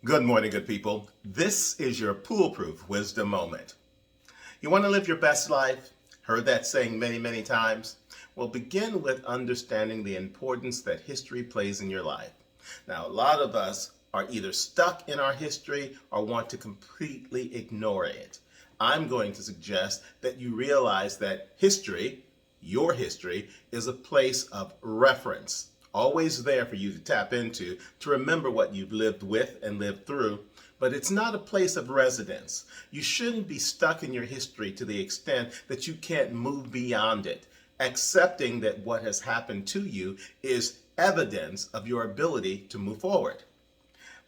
Good morning, good people. This is your PooleProof Wisdom Moment. You want to live your best life? Heard that saying many, many times? Well, begin with understanding the importance that history plays in your life. Now, a lot of us are either stuck in our history or want to completely ignore it. I'm going to suggest that you realize that history, your history, is a place of reference. Always there for you to tap into, to remember what you've lived with and lived through, but it's not a place of residence. You shouldn't be stuck in your history to the extent that you can't move beyond it, accepting that what has happened to you is evidence of your ability to move forward.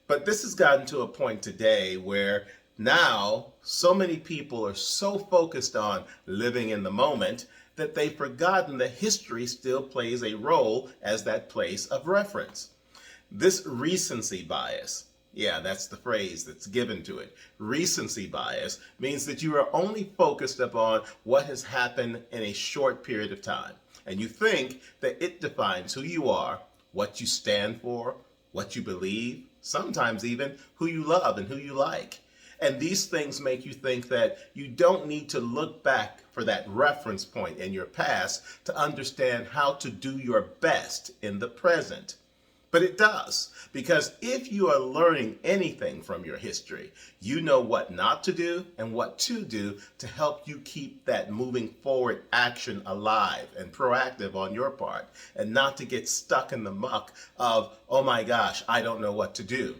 But this has gotten to a point today where now so many people are so focused on living in the moment that they've forgotten that history still plays a role as that place of reference. This recency bias, yeah, that's the phrase that's given to it. Recency bias means that you are only focused upon what has happened in a short period of time. And you think that it defines who you are, what you stand for, what you believe, sometimes even who you love and who you like. And these things make you think that you don't need to look back for that reference point in your past to understand how to do your best in the present. But it does, because if you are learning anything from your history, you know what not to do and what to do to help you keep that moving forward action alive and proactive on your part, and not to get stuck in the muck of, oh my gosh, I don't know what to do.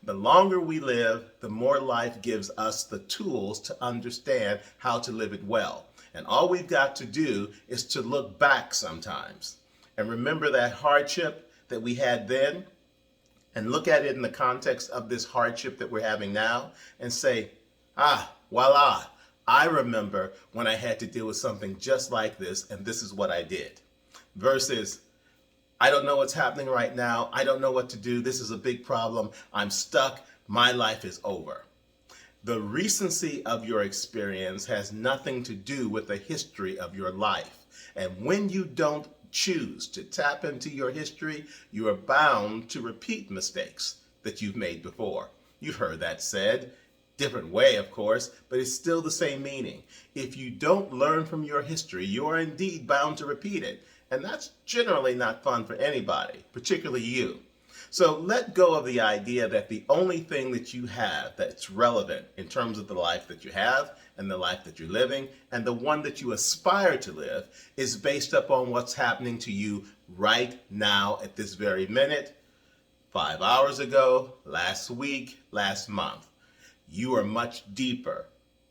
The longer we live, the more life gives us the tools to understand how to live it well. And all we've got to do is to look back sometimes and remember that hardship that we had then and look at it in the context of this hardship that we're having now and say, voila, I remember when I had to deal with something just like this and this is what I did. Versus, I don't know what's happening right now. I don't know what to do. This is a big problem. I'm stuck. My life is over. The recency of your experience has nothing to do with the history of your life. And when you don't choose to tap into your history, you are bound to repeat mistakes that you've made before. You've heard that said. Different way, of course, but it's still the same meaning. If you don't learn from your history, you are indeed bound to repeat it. And that's generally not fun for anybody, particularly you. So let go of the idea that the only thing that you have that's relevant in terms of the life that you have and the life that you're living and the one that you aspire to live is based upon what's happening to you right now at this very minute, 5 hours ago, last week, last month. You are much deeper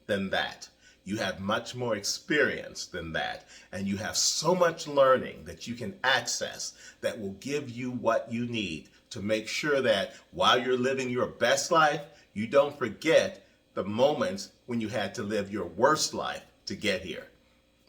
than that. You have much more experience than that, and you have so much learning that you can access that will give you what you need to make sure that while you're living your best life, you don't forget the moments when you had to live your worst life to get here.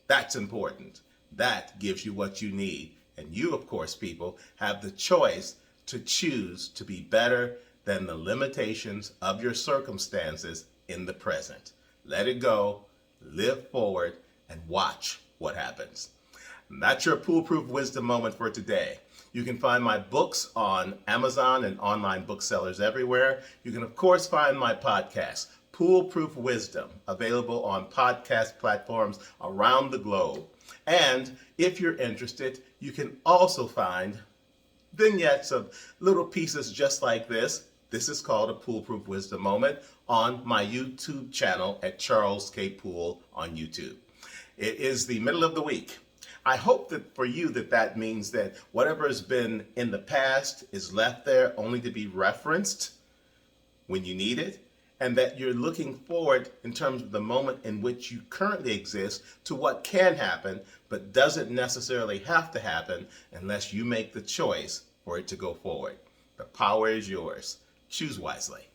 That's important. That gives you what you need. And you, of course, people, have the choice to choose to be better than the limitations of your circumstances in the present. Let it go. Live forward and watch what happens. And that's your PooleProof Wisdom Moment for today. You can find my books on Amazon and online booksellers everywhere. You can, of course, find my podcast, PooleProof Wisdom, available on podcast platforms around the globe. And if you're interested, you can also find vignettes of little pieces just like this. This is called a PooleProof Wisdom Moment on my YouTube channel at Charles K. Poole on YouTube. It is the middle of the week. I hope that for you that means that whatever has been in the past is left there only to be referenced when you need it, and that you're looking forward in terms of the moment in which you currently exist to what can happen, but doesn't necessarily have to happen unless you make the choice for it to go forward. The power is yours. Choose wisely.